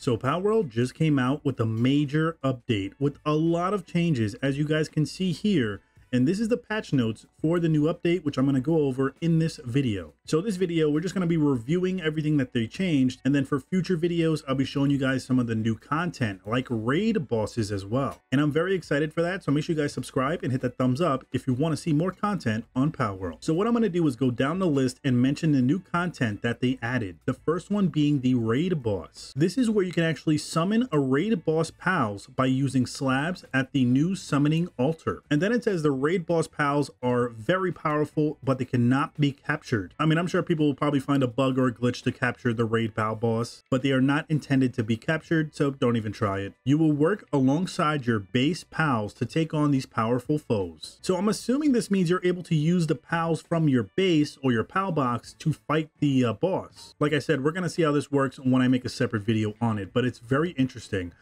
So Palworld just came out with a major update with a lot of changes, as you guys can see here. And this is the patch notes for the new update, which I'm going to go over in this video. So this video, we're just going to be reviewing everything that they changed. And then for future videos, I'll be showing you guys some of the new content like raid bosses as well. And I'm very excited for that. So make sure you guys subscribe and hit that thumbs up if you want to see more content on Palworld. So what I'm going to do is go down the list and mention the new content that they added. The first one being the raid boss. This is where you can actually summon a raid boss pals by using slabs at the new summoning altar. And then it says the raid boss pals are very powerful, but they cannot be captured. I mean, I'm sure people will probably find a bug or a glitch to capture the raid pal boss, but they are not intended to be captured, so don't even try it. You will work alongside your base pals to take on these powerful foes. So I'm assuming this means you're able to use the pals from your base or your pal box to fight the boss. Like I said, we're going to see how this works when I make a separate video on it, but it's very interesting.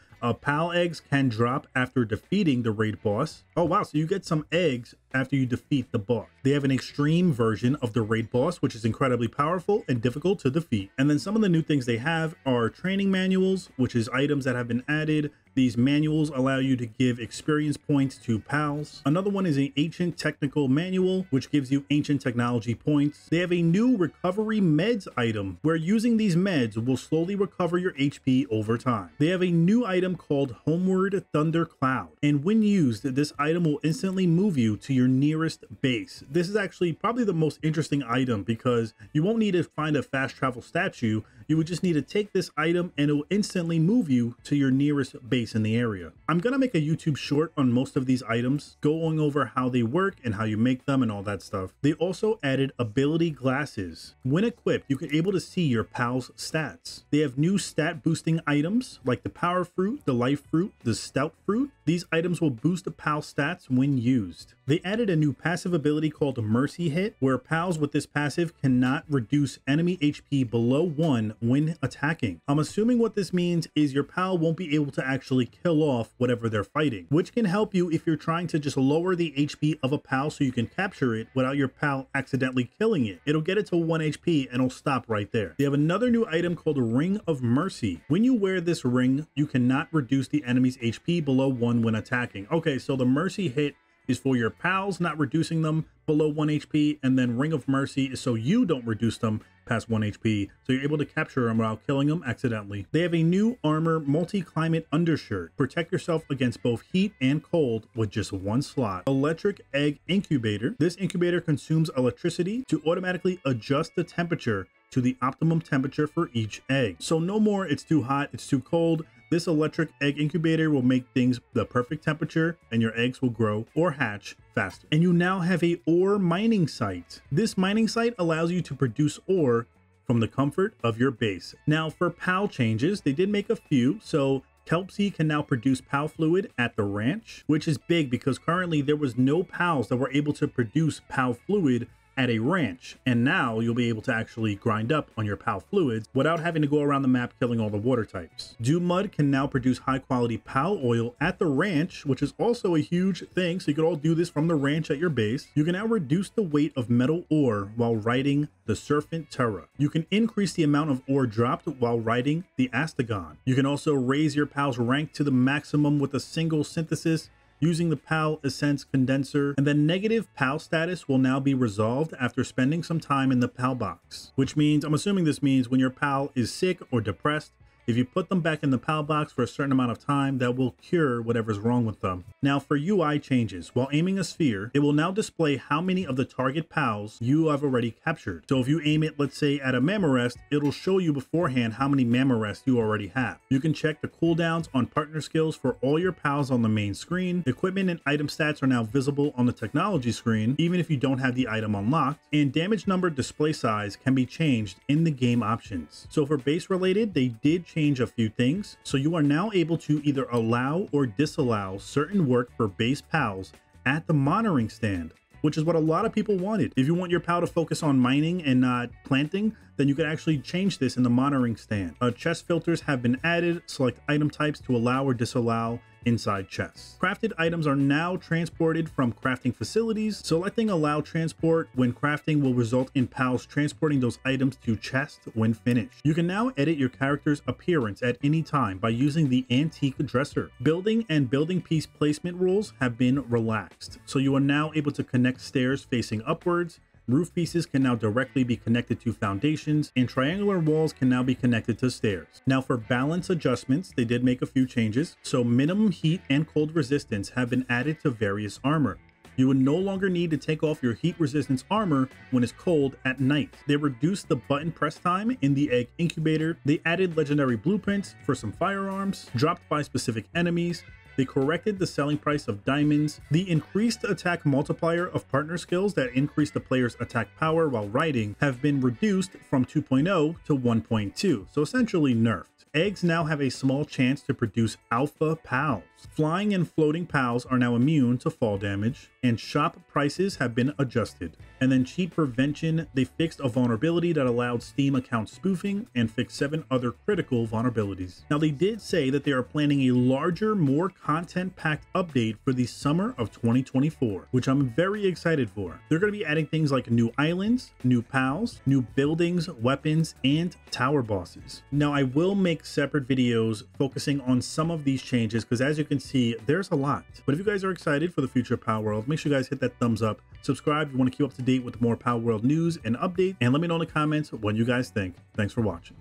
Pal eggs can drop after defeating the raid boss. Oh wow, so you get some eggs after you defeat the boss. They have an extreme version of the raid boss, which is incredibly powerful and difficult to defeat. And then some of the new things they have are training manuals, which is items that have been added. These manuals allow you to give experience points to pals. Another one is an ancient technical manual, which gives you ancient technology points. They have a new recovery meds item, where using these meds will slowly recover your HP over time. They have a new item called Homeward Thunder Cloud, and when used, this item will instantly move you to your nearest base. This is actually probably the most interesting item because you won't need to find a fast travel statue. You would just need to take this item and it will instantly move you to your nearest base in the area. I'm gonna make a YouTube short on most of these items, going over how they work and how you make them and all that stuff. They also added ability glasses. When equipped, you can able to see your pals' stats. They have new stat boosting items like the power fruit, the life fruit, the stout fruit. These items will boost the pal stats when used. They added a new passive ability called Mercy Hit, where pals with this passive cannot reduce enemy HP below 1 when attacking. I'm assuming what this means is your pal won't be able to actually kill off whatever they're fighting, which can help you if you're trying to just lower the HP of a pal so you can capture it without your pal accidentally killing it. It'll get it to 1 HP and it'll stop right there. They have another new item called Ring of Mercy. When you wear this ring, you cannot reduce the enemy's HP below 1 when attacking. Okay, so the Mercy Hit is for your pals, not reducing them below 1 HP, and then Ring of Mercy is so you don't reduce them past 1 HP, so you're able to capture them without killing them accidentally. They have a new armor multi-climate undershirt. Protect yourself against both heat and cold with just 1 slot. Electric egg incubator. This incubator consumes electricity to automatically adjust the temperature to the optimum temperature for each egg. So no more it's too hot, it's too cold. This electric egg incubator will make things the perfect temperature and your eggs will grow or hatch faster. And you now have a ore mining site. This mining site allows you to produce ore from the comfort of your base. Now for pal changes, they did make a few. So Kelpsy can now produce pal fluid at the ranch, which is big because currently there was no pals that were able to produce pal fluid at a ranch, and now you'll be able to actually grind up on your pal fluids without having to go around the map killing all the water types. Dew Mud can now produce high quality pal oil at the ranch, which is also a huge thing, so you could all do this from the ranch at your base. You can now reduce the weight of metal ore while riding the Serpent Terra. You can increase the amount of ore dropped while riding the Astagon. You can also raise your pal's rank to the maximum with a single synthesis using the PAL Essence Condenser, and then negative PAL status will now be resolved after spending some time in the PAL box, which means, I'm assuming this means when your PAL is sick or depressed, if you put them back in the PAL box for a certain amount of time, that will cure whatever's wrong with them. Now for UI changes, while aiming a sphere, it will now display how many of the target PALs you have already captured. So if you aim it, let's say at a Mammarest, it'll show you beforehand how many Mammarests you already have. You can check the cooldowns on partner skills for all your PALs on the main screen. Equipment and item stats are now visible on the technology screen, even if you don't have the item unlocked. And damage number display size can be changed in the game options. So for base related, they did change a few things. So you are now able to either allow or disallow certain work for base pals at the monitoring stand, which is what a lot of people wanted. If you want your pal to focus on mining and not planting, then you can actually change this in the monitoring stand. Chest filters have been added. Select item types to allow or disallow inside chests. Crafted items are now transported from crafting facilities. Selecting allow transport when crafting will result in pals transporting those items to chest when finished. You can now edit your character's appearance at any time by using the antique dresser. Building and building piece placement rules have been relaxed, so you are now able to connect stairs facing upwards. Roof pieces can now directly be connected to foundations, and triangular walls can now be connected to stairs. Now for balance adjustments, they did make a few changes. So minimum heat and cold resistance have been added to various armor. You would no longer need to take off your heat resistance armor when it's cold at night. They reduced the button press time in the egg incubator. They added legendary blueprints for some firearms, dropped by specific enemies. They corrected the selling price of diamonds. The increased attack multiplier of partner skills that increase the player's attack power while riding have been reduced from 2.0 to 1.2, so essentially nerfed. Eggs now have a small chance to produce alpha pals. Flying and floating pals are now immune to fall damage, and shop prices have been adjusted. And then cheat prevention, they fixed a vulnerability that allowed Steam account spoofing and fixed 7 other critical vulnerabilities. Now they did say that they are planning a larger, more content-packed update for the summer of 2024, which I'm very excited for. They're going to be adding things like new islands, new pals, new buildings, weapons, and tower bosses. Now I will make separate videos focusing on some of these changes because as you can see, there's a lot. But if you guys are excited for the future of Palworld, make sure you guys hit that thumbs up, subscribe if you want to keep up to date with more Palworld news and updates, and let me know in the comments what you guys think. Thanks for watching.